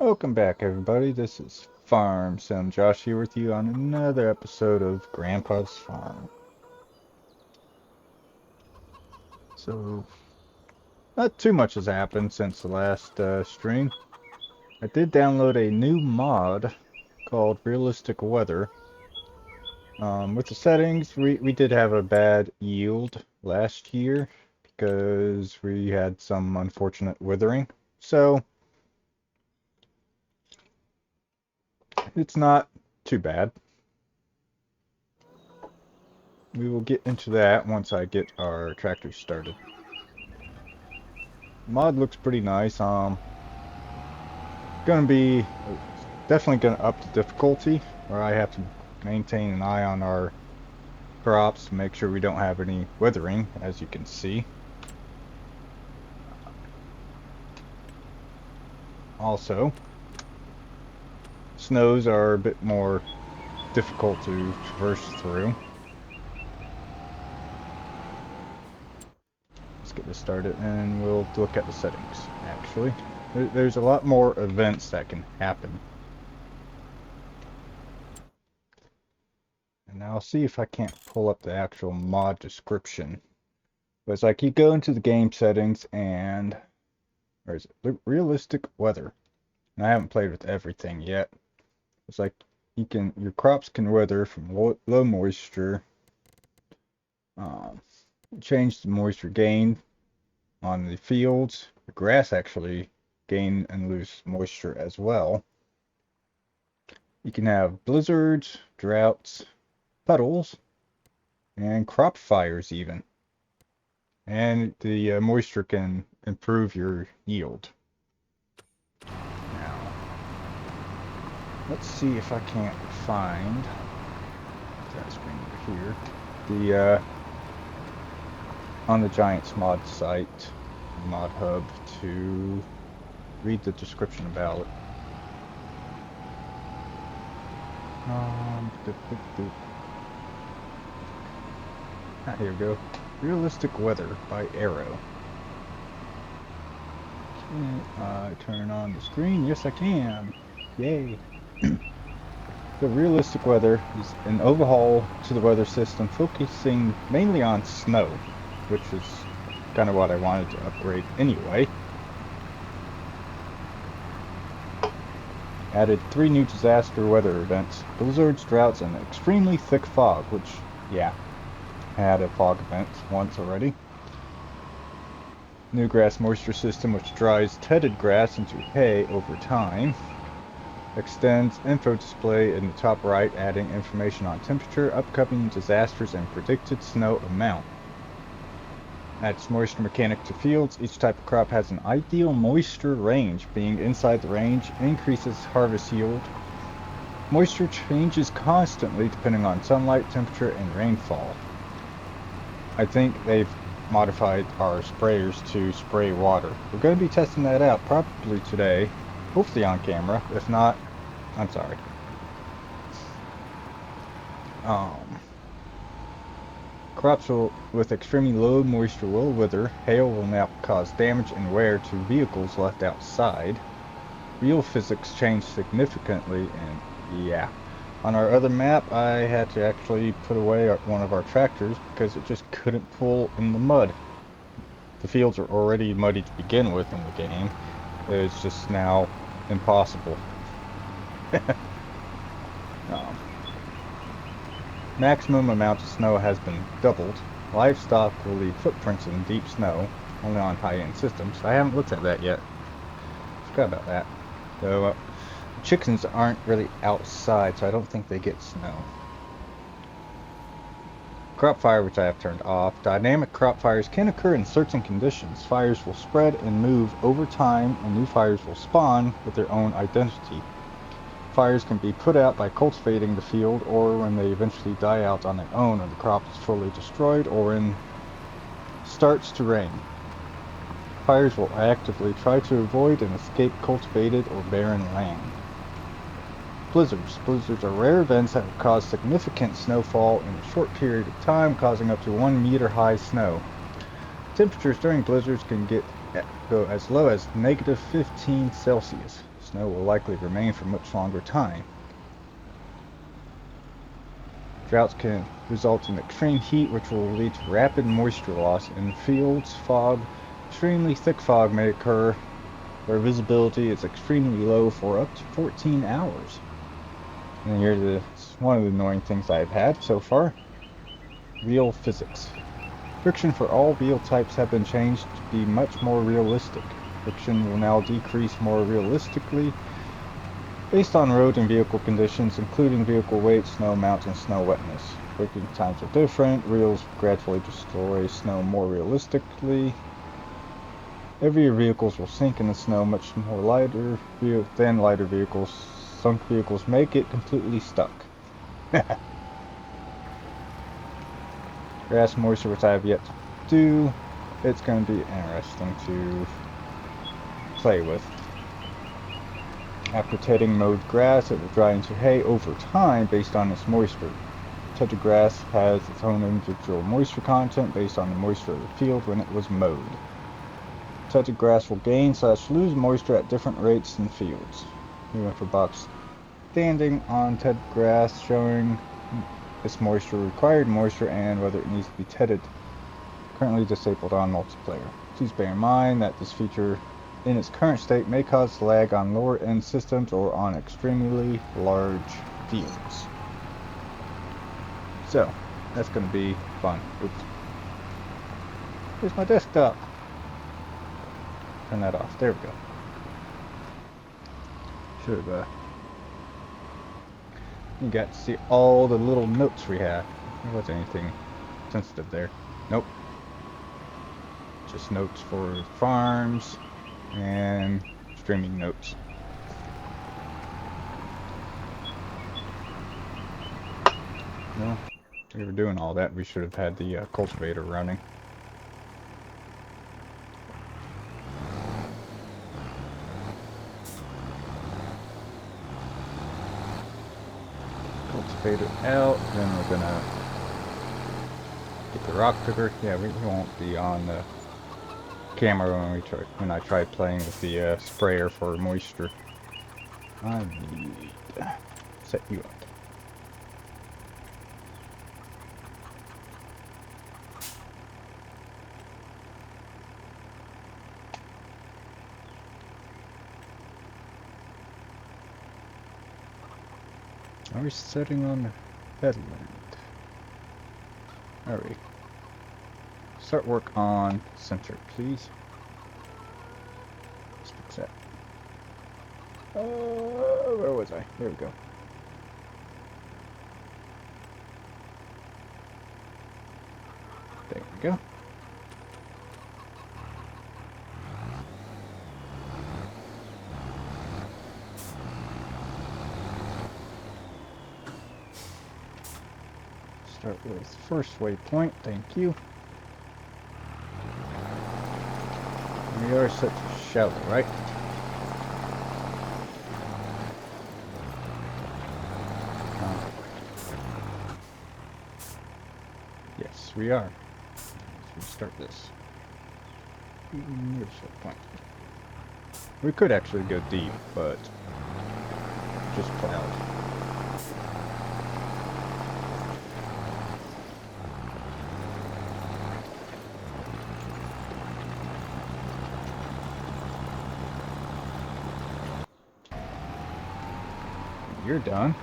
Welcome back, everybody. This is Farm Sim Josh here with you on another episode of Grandpa's Farm. So, not too much has happened since the last stream. I did download a new mod called Realistic Weather. With the settings, we did have a bad yield last year because we had some unfortunate withering. So, it's not too bad. We will get into that once I get our tractors started. Mod looks pretty nice. Gonna be definitely gonna up the difficulty, where I have to maintain an eye on our crops to make sure we don't have any withering, as you can see. Also, snows are a bit more difficult to traverse through. Let's get this started and we'll look at the settings, actually. There's a lot more events that can happen. And I'll see if I can't pull up the actual mod description. But it's like you go into the game settings and where is it? Realistic weather. And I haven't played with everything yet. It's like your crops can weather from low moisture. Change the moisture gain on the fields. The grass actually gain and lose moisture as well. You can have blizzards, droughts, puddles, and crop fires even. And the moisture can improve your yield. Now, let's see if I can't find that screen over here. The on the Giants mod site, mod hub, to read the description about it. Here we go. Realistic Weather by Arrow. Can I turn on the screen? Yes, I can. Yay. The Realistic Weather is an overhaul to the weather system focusing mainly on snow, which is kind of what I wanted to upgrade anyway. Added 3 new disaster weather events: blizzards, droughts, and extremely thick fog, which, yeah, I had a fog event once already. New grass moisture system, which dries tedded grass into hay over time. Extends info display in the top right, adding information on temperature, upcoming disasters, and predicted snow amount. Adds moisture mechanic to fields. Each type of crop has an ideal moisture range. Being inside the range increases harvest yield. Moisture changes constantly depending on sunlight, temperature, and rainfall. I think they've modified our sprayers to spray water. We're going to be testing that out probably today, hopefully on camera. If not, I'm sorry. Crops with extremely low moisture will wither. Hail will now cause damage and wear to vehicles left outside. Real physics change significantly, and yeah. On our other map, I had to actually put away one of our tractors because it just couldn't pull in the mud. The fields are already muddy to begin with in the game. It's just now impossible. Maximum amount of snow has been doubled. Livestock will leave footprints in deep snow, only on high-end systems. I haven't looked at that yet. Forgot about that. So, chickens aren't really outside, so I don't think they get snow. Crop fire, which I have turned off. Dynamic crop fires can occur in certain conditions. Fires will spread and move over time, and new fires will spawn with their own identity. Fires can be put out by cultivating the field, or when they eventually die out on their own and the crop is fully destroyed, or when it starts to rain. Fires will actively try to avoid and escape cultivated or barren land. Blizzards. Blizzards are rare events that cause significant snowfall in a short period of time, causing up to 1 meter high snow. Temperatures during blizzards can go as low as -15 Celsius. Snow will likely remain for much longer time. Droughts can result in extreme heat, which will lead to rapid moisture loss in fields. Fog, extremely thick fog may occur where visibility is extremely low for up to 14 hours. And here's one of the annoying things I've had so far. Real physics. Friction for all wheel types have been changed to be much more realistic. Friction will now decrease more realistically based on road and vehicle conditions, including vehicle weight, snow amount, and snow wetness. Braking times are different. Wheels gradually destroy snow more realistically. Heavier vehicles will sink in the snow much more lighter than lighter vehicles. Sunk vehicles may get completely stuck. Grass moisture, which I have yet to do. It's going to be interesting to play with. After tedding mowed grass, it will dry into hay over time based on its moisture. Tedded grass has its own individual moisture content based on the moisture of the field when it was mowed. Tedded grass will gain/lose moisture at different rates in fields. New info box standing on tedded grass showing its required moisture, and whether it needs to be tedded. Currently disabled on multiplayer. Please bear in mind that this feature in its current state may cause lag on lower end systems or on extremely large fields. So, that's going to be fun. Oops. Where's my desktop? Turn that off. There we go. Should have, you got to see all the little notes we had. There wasn't anything sensitive there. Nope. Just notes for farms and streaming notes. Well, if we were doing all that, we should have had the cultivator running. Cultivator out, then we're gonna get the rock picker. Yeah, we won't be on the camera when I try playing with the sprayer for moisture. I need to set you up. Are we setting on the headland? Alright. Start work on center, please. Let's fix that. Where was I? Here we go. There we go. Start with first waypoint, thank you. We are set to shallow, right? Yes, we are. Let's restart this. Here's waypoint. We could actually go deep, but just plowed. You're done.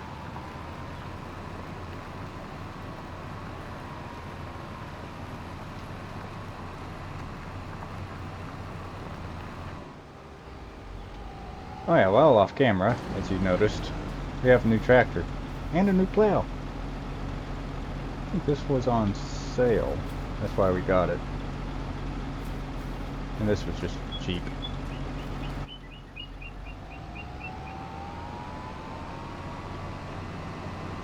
Oh yeah, well, off camera, as you noticed, we have a new tractor and a new plow. I think this was on sale. That's why we got it. And this was just cheap.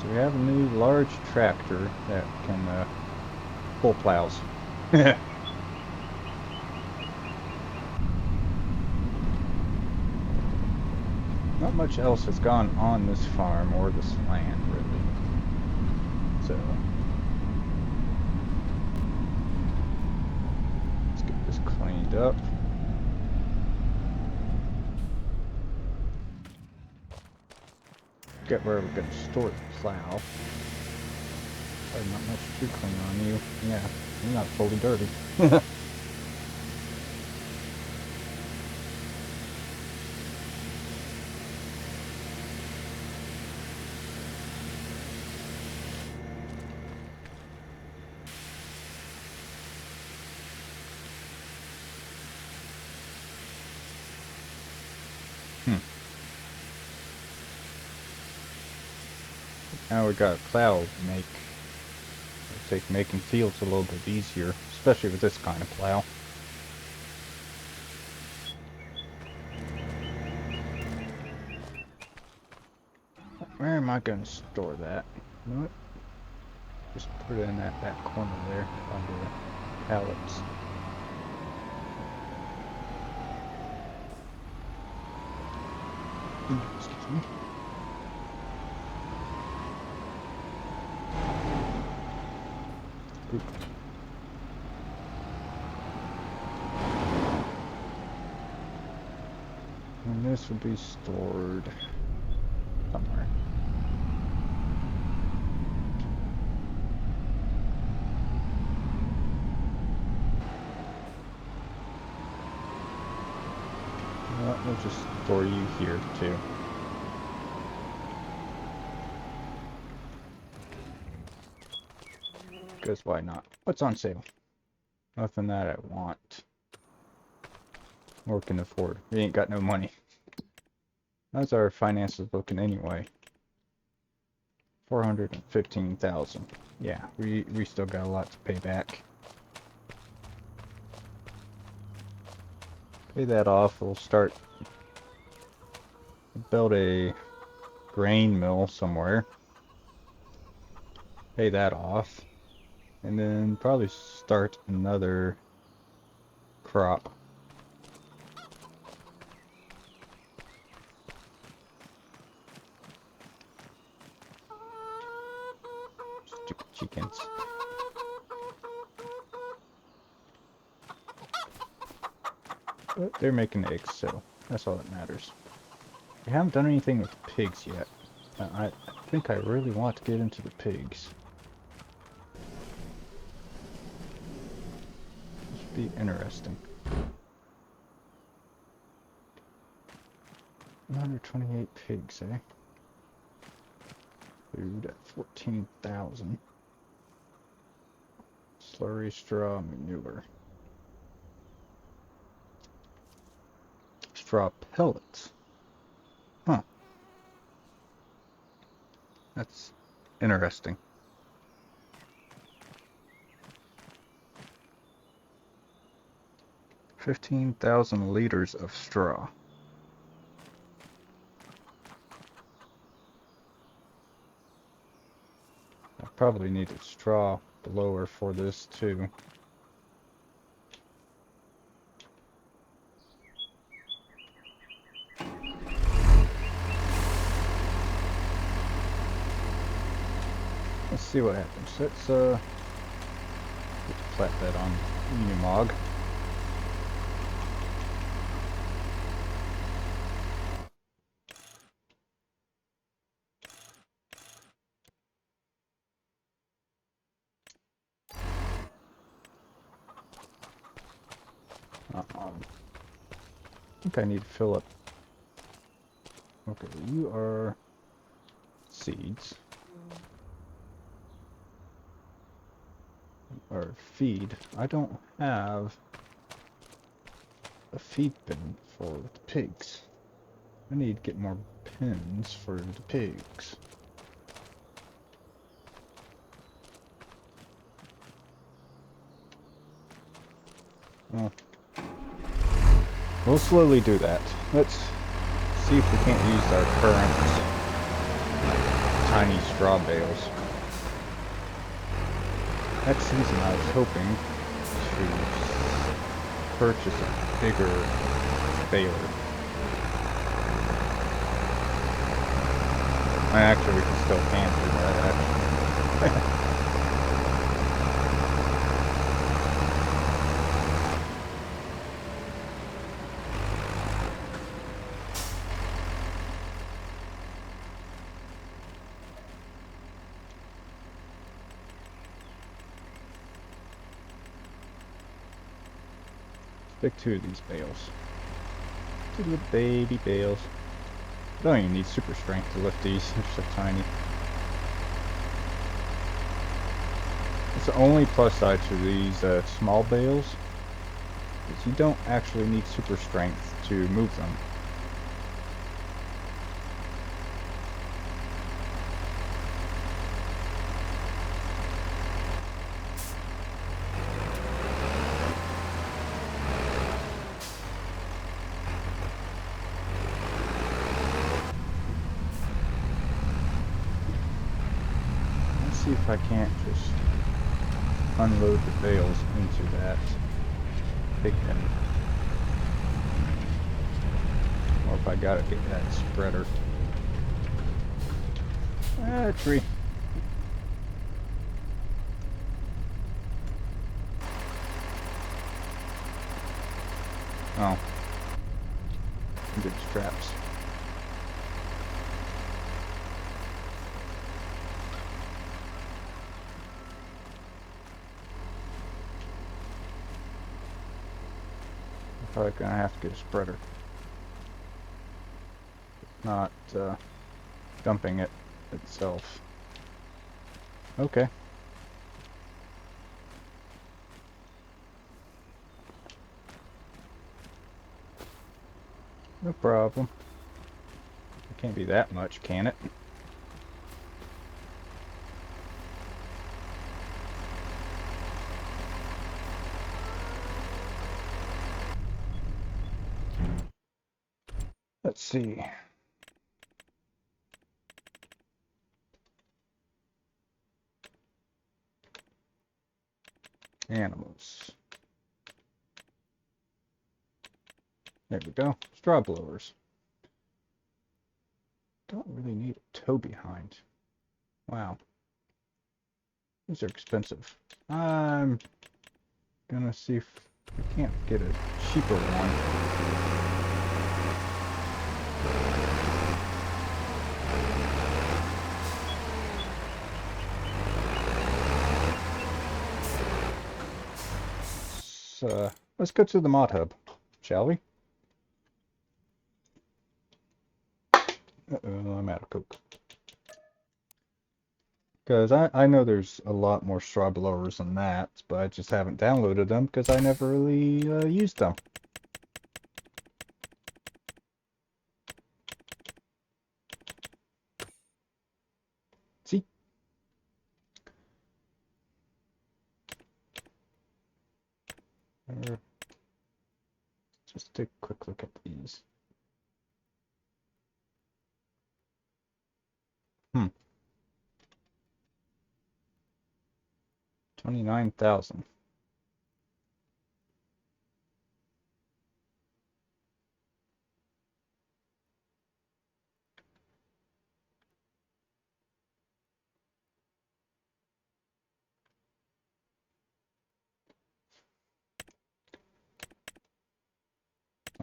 So we have a new large tractor that can pull plows. Not much else has gone on this farm or this land, really. So let's get this cleaned up. Get where we're gonna store the plow. Probably not much to clean on you. Yeah, you're not fully dirty. Now we got a plow make. It'll take making fields a little bit easier, especially with this kind of plow. Where am I going to store that? You know what? Just put it in that back corner there under the pallets. Excuse me. Oop. And this will be stored somewhere. Well, we'll just store you here too. Because why not? What's on sale? Nothing that I want or can afford. We ain't got no money. How's our finances looking anyway? 415,000. Yeah, we still got a lot to pay back. Pay that off. We'll start build a grain mill somewhere. Pay that off. And then probably start another crop. Stupid chickens. But they're making eggs, so that's all that matters. We haven't done anything with pigs yet. I think I really want to get into the pigs. This should be interesting. 128 pigs, eh? Food at 14,000. Slurry, straw, manure. Straw pellets. Huh. That's interesting. $15,000 liters of straw. I probably need a straw blower for this too. Let's see what happens. Let's get the flatbed on Unimog. I think I need to fill up. Okay, you are seeds. Or feed. I don't have a feed bin for the pigs. I need to get more pins for the pigs. Well, we'll slowly do that. Let's see if we can't use our current tiny straw bales. Next season I was hoping to purchase a bigger baler. Actually, we can still can do that, actually. Pick 2 of these bales. 2 little baby bales. Don't even need super strength to lift these. They're so tiny. It's the only plus side to these small bales is you don't actually need super strength to move them. Let's see if I can't just unload the bales into that big head. Or if I gotta get that spreader. Ah, tree. Oh. Good straps. I'm probably gonna have to get a spreader. Not dumping it itself. Okay. No problem. It can't be that much, can it? Let's see. Animals. There we go. Straw blowers. Don't really need a tow behind. Wow. These are expensive. I'm gonna see if we can't get a cheaper one. Let's go to the mod hub, shall we? Uh-oh, I'm out of coke. Because I know there's a lot more straw blowers than that, but I just haven't downloaded them because I never really used them. See? Just take a quick look at these. 29,000.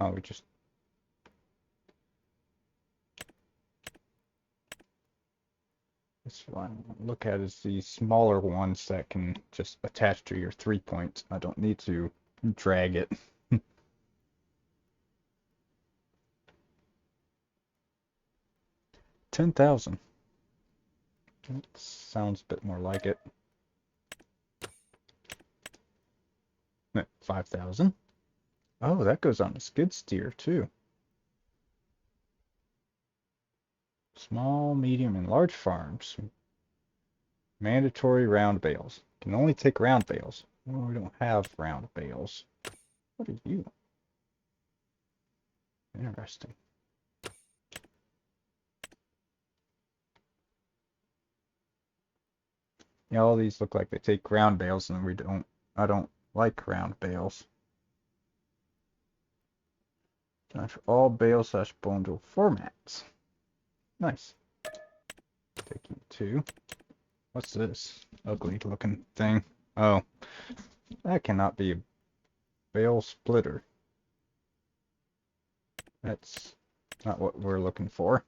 Oh, we just... This one, look at is the smaller ones that can just attach to your 3-point. I don't need to drag it. 10,000. That sounds a bit more like it. 5,000. Oh, that goes on a skid steer too. Small, medium, and large farms. Mandatory round bales. Can only take round bales. Well, we don't have round bales. What are you? Interesting. Yeah, all these look like they take round bales, and we don't. I don't like round bales. Time for all bale / bundle formats. Nice. Take you to. What's this ugly looking thing? Oh, that cannot be a bale splitter. That's not what we're looking for.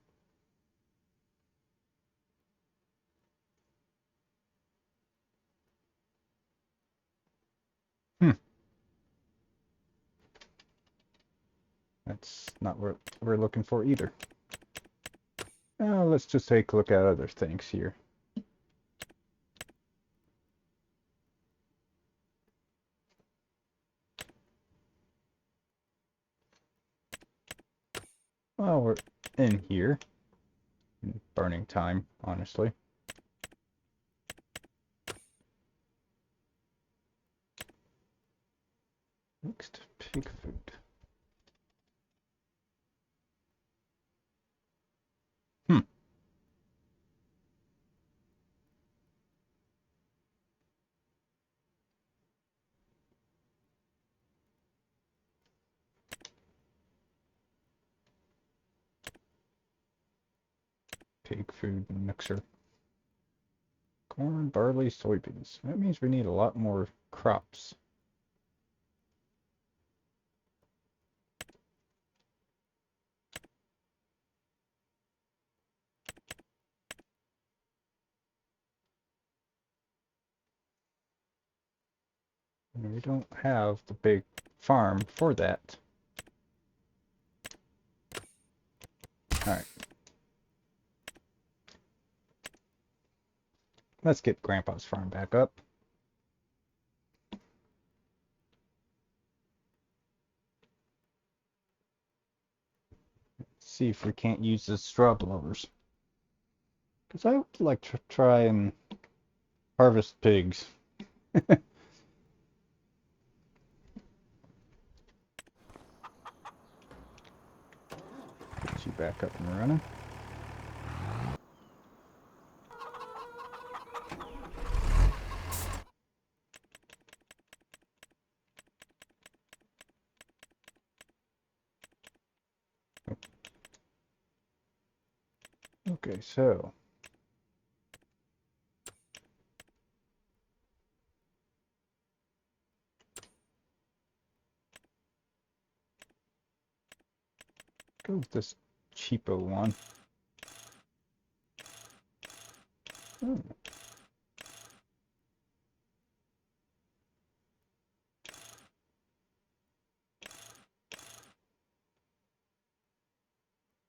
That's not what we're looking for either. Now let's just take a look at other things here. Well, we're in here. Burning time, honestly. Mixed pig food. Pig food mixer. Corn, barley, soybeans. That means we need a lot more crops. And we don't have the big farm for that. Alright. Let's get Grandpa's farm back up. See if we can't use the straw blowers. Because I would like to try and harvest pigs. Get you back up and running. Okay, so go with this cheapo one. Oh.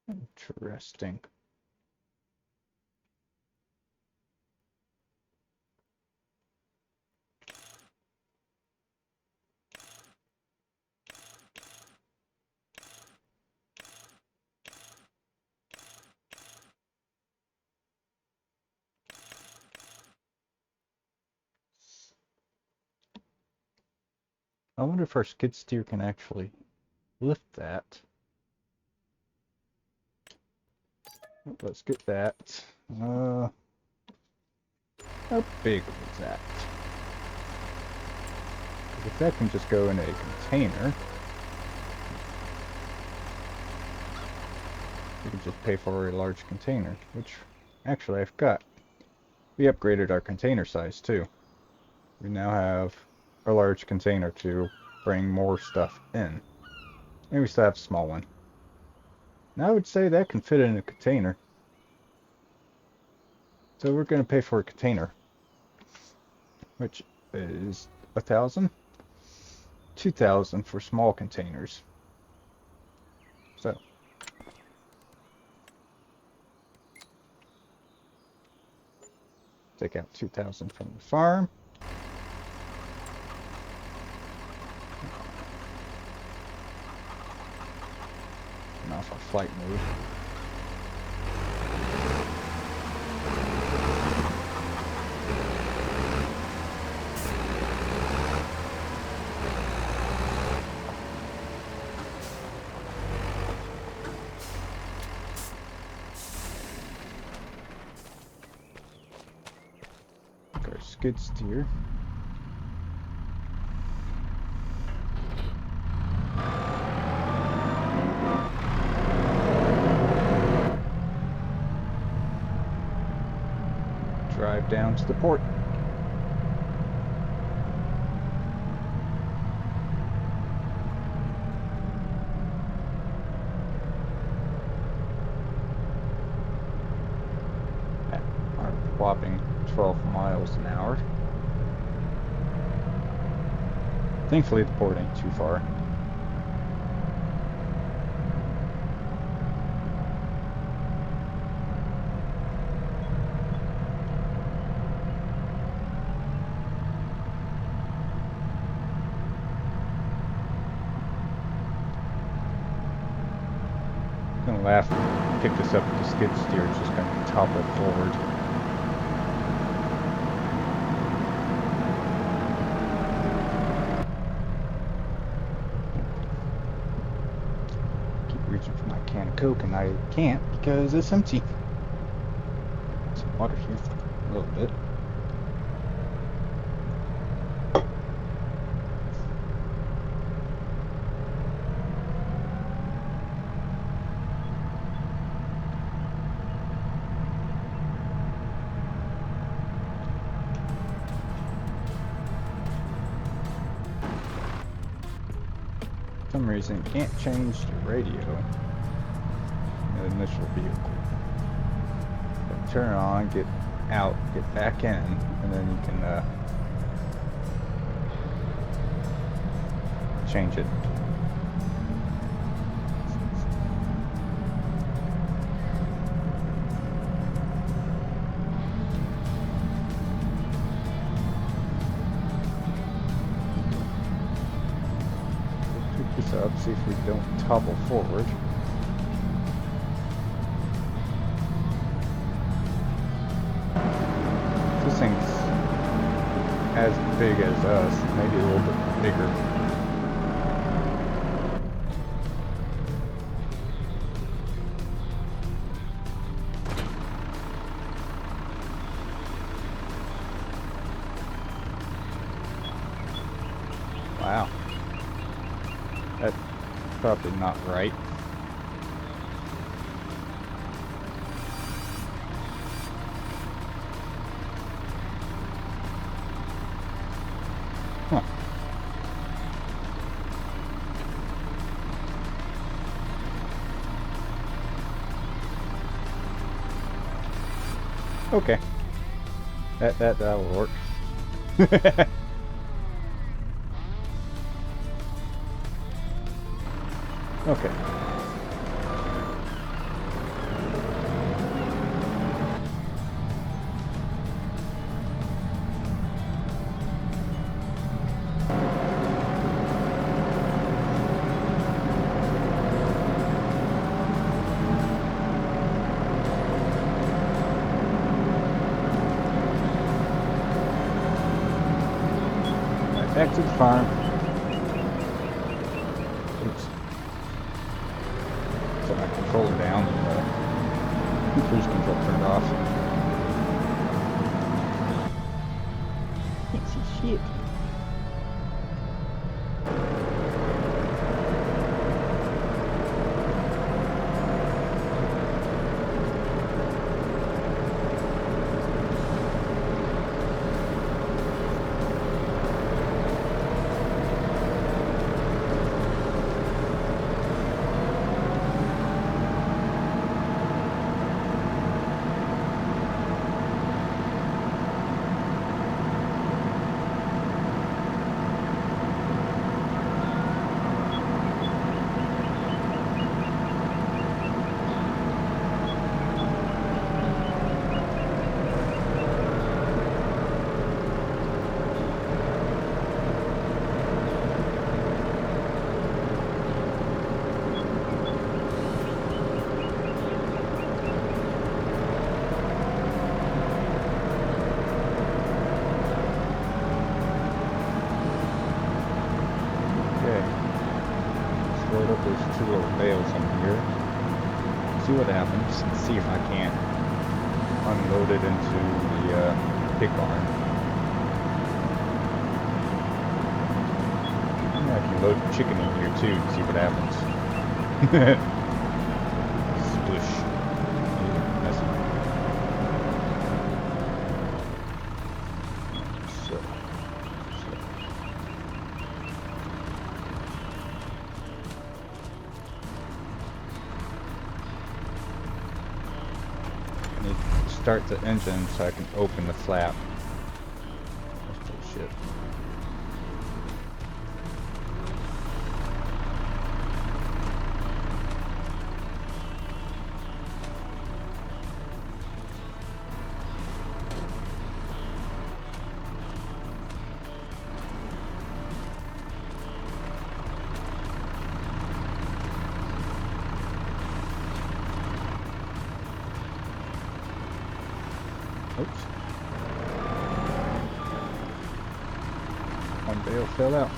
Interesting. I wonder if our skid steer can actually lift that. Let's get that. How big was that? If that can just go in a container, we can just pay for a large container, which actually I forgot. We upgraded our container size too. We now have a large container to bring more stuff in. And we still have a small one. Now I would say that can fit in a container. So we're going to pay for a container, which is 1,000, 2,000 for small containers. So take out 2,000 from the farm. And off our flight mode. Our skid steer. Drive down to the port. At our whopping 12 miles an hour. Thankfully the port ain't too far. gonna laugh. Pick this up with the skid steer. It's just gonna topple forward. Keep reaching for my can of Coke and I can't because it's empty. Some water here, a little bit. For some reason, it can't change the radio in the initial vehicle. But turn it on, get out, get back in, and then you can change it. This up, see if we don't topple forward. This thing's as big as us, maybe a little bit bigger. Wow. That's probably not right. Huh. Okay. That'll work. Okay. Back to the farm. Oops. Set my controller down. Cruise control turned off. Can't see shit. Load up those two little bales in here. See what happens. And see if I can't unload it into the pig barn. Yeah, I can load chicken in here too and see what happens. Splish. Messy. So. Start the engine so I can open the flap. That's bullshit. Oops. One bale fell out.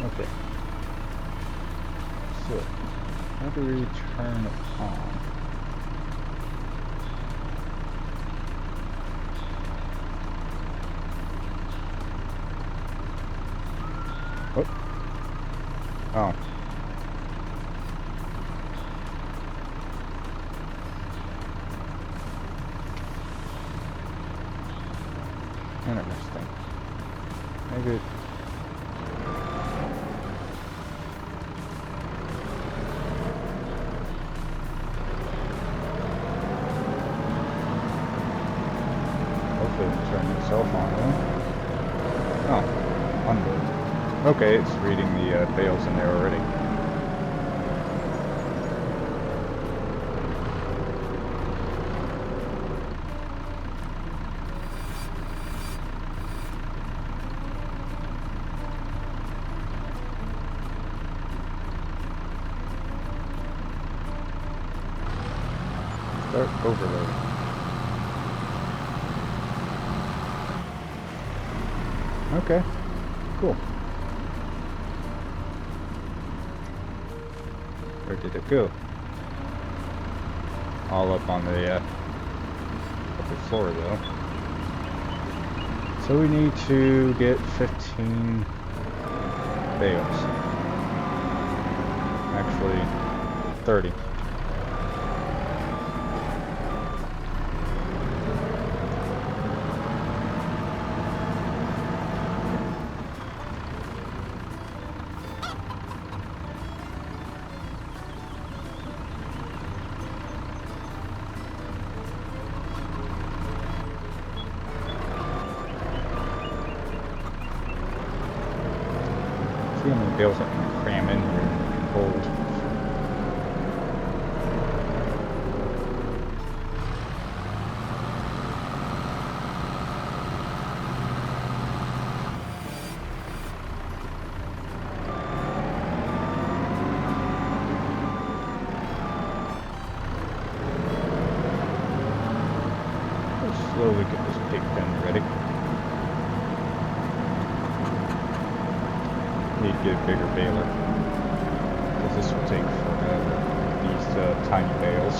Okay. So, how do we turn it on? Oh. Oh. Interesting. Maybe. Hopefully it'll turn itself on then. Oh. Unload. Okay, it's reading the bales in there already. Start overloading. Okay, cool. Where did it go? All up on the upper floor though. So we need to get 15 bales. Actually, 30. See how many bales I can cram in here and hold. Let's slowly get this pig pen ready. Need to get a bigger baler, because this will take forever, these tiny bales.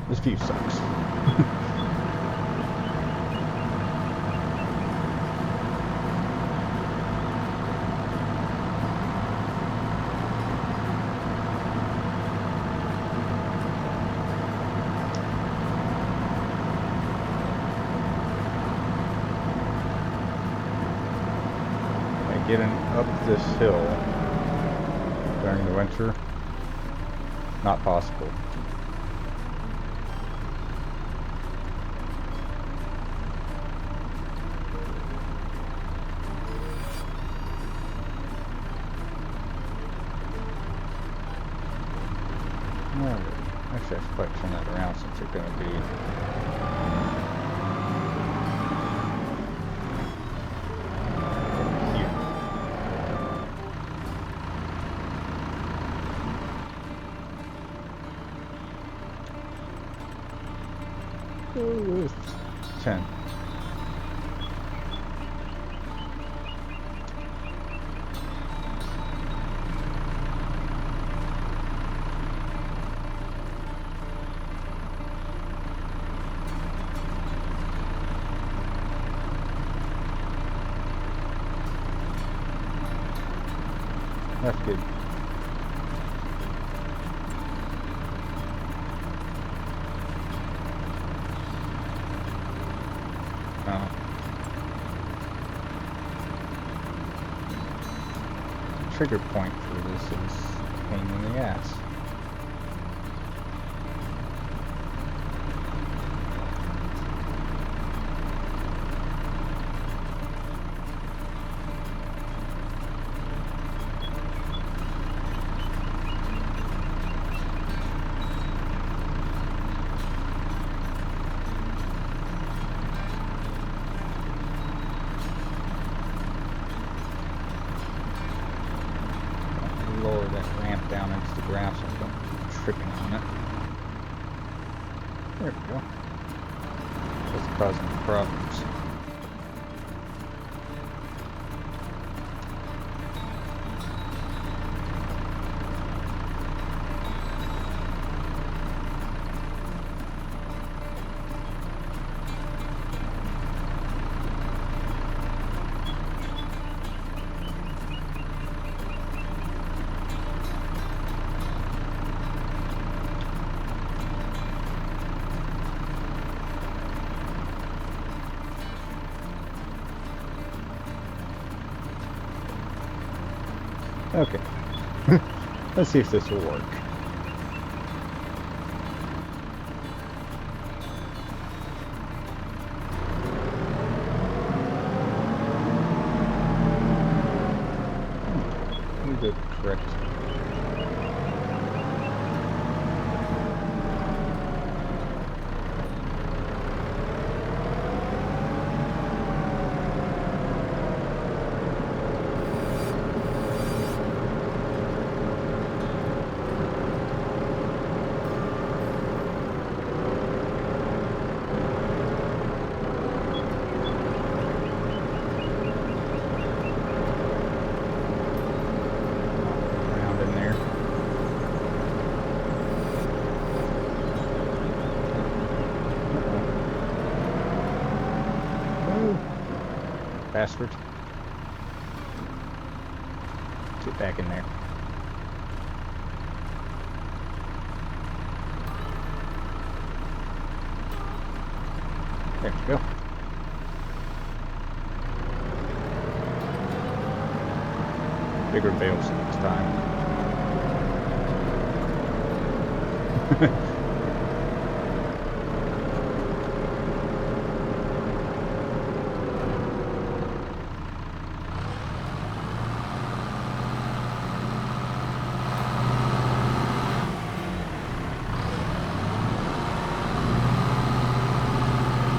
This view sucks. Getting up this hill during the winter, not possible. Alright, actually I should probably turn that around since you're going to be with 10. That's good. Trigger point for this is a pain in the ass. against the ground so I don't keep tripping on it. There we go. That's causing problems. Okay. Let's see if this will work. Let me go correct. Bastard. Get back in there. There we go. Bigger bales next time.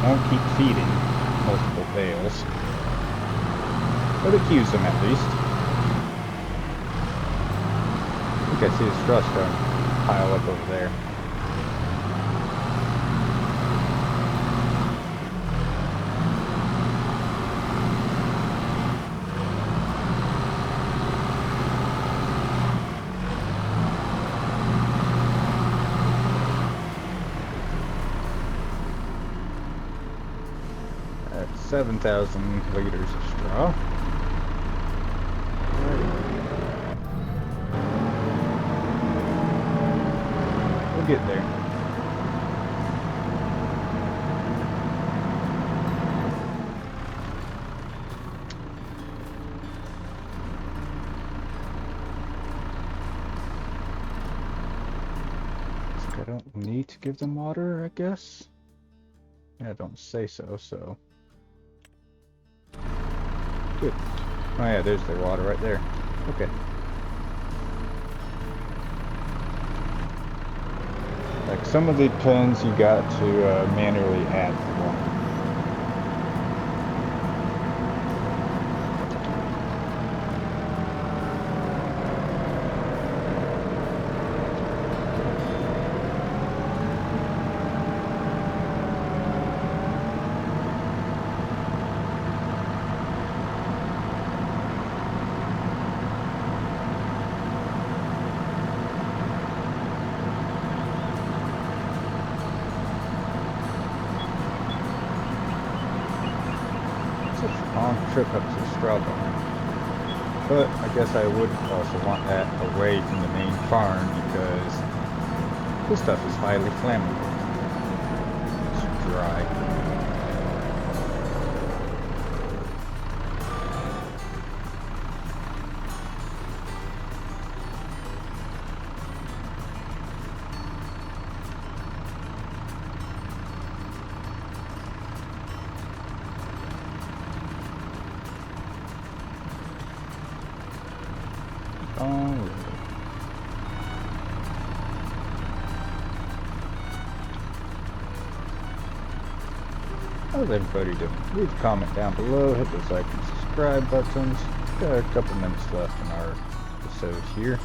Won't keep feeding multiple bales, but accuse them at least. I think I see the straw starting to pile up over there. That's 7,000 liters of straw. We'll get there. I don't need to give them water, I guess. Yeah, I don't say so, so. Good. Oh yeah, there's their water right there. Okay. Like some of the pens you got to manually add the water. Long trip up to Strawberry, but I guess I would also want that away from the main farm because this stuff is highly flammable. It's dry. How's everybody doing? Leave a comment down below, hit those like and subscribe buttons. Got a couple minutes left in our episode here.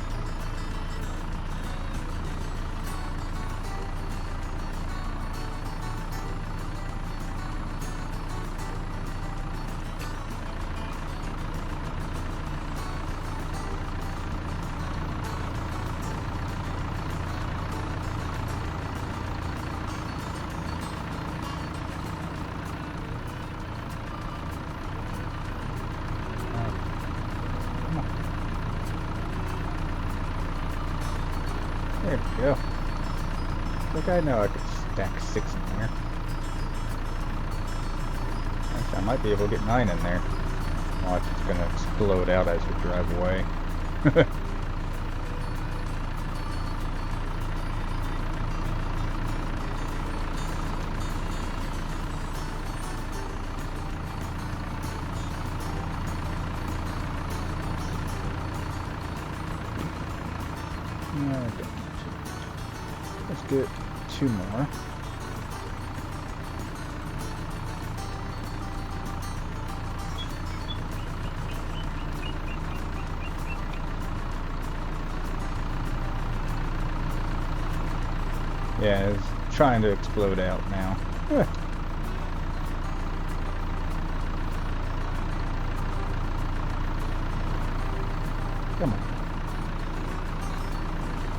There we go. Like I know I could stack 6 in there. Actually, I might be able to get 9 in there. Watch, it's gonna explode out as we drive away. Let's get 2 more. Yeah, it's trying to explode out now. Come on.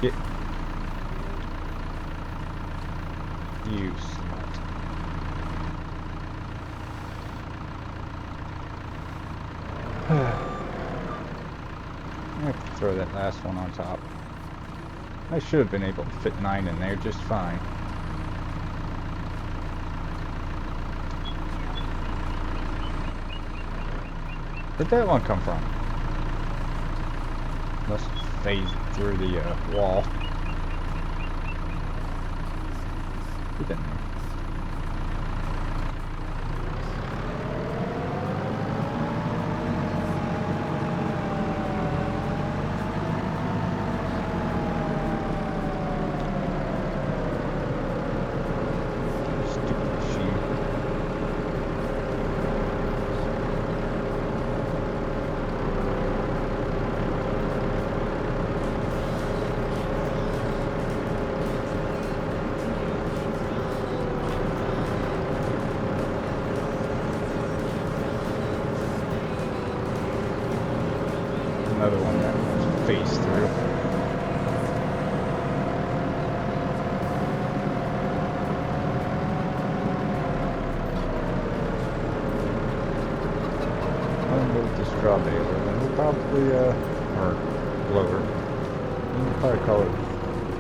Get. You slut. I have to throw that last one on top. I should have been able to fit 9 in there just fine. Where'd that one come from? Must have phased through the wall. Get in there. Another one that was phased through. Unload the straw baler, then we'll probably, or blower. We'll probably call it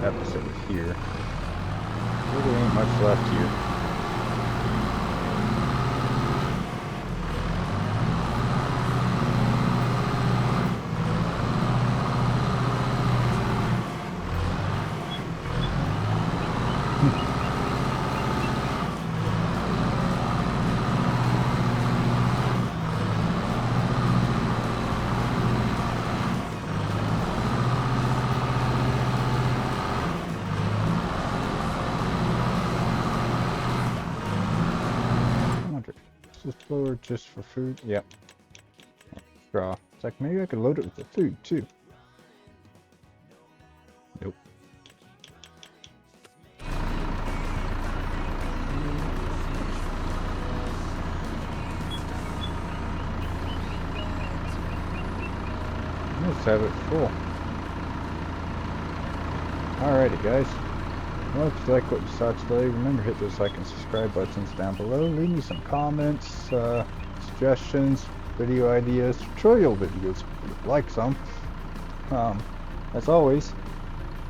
episode here. Really ain't much left here. Is this blower just for food? Yep. Straw. It's like maybe I could load it with the food too. Nope. Let's have it full. Alrighty guys. Well, if you like what you saw today, remember to hit those like and subscribe buttons down below. Leave me some comments, suggestions, video ideas, tutorial videos if you'd like some. As always,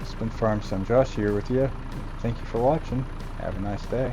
it's been Farm Sim Josh here with you. Thank you for watching. Have a nice day.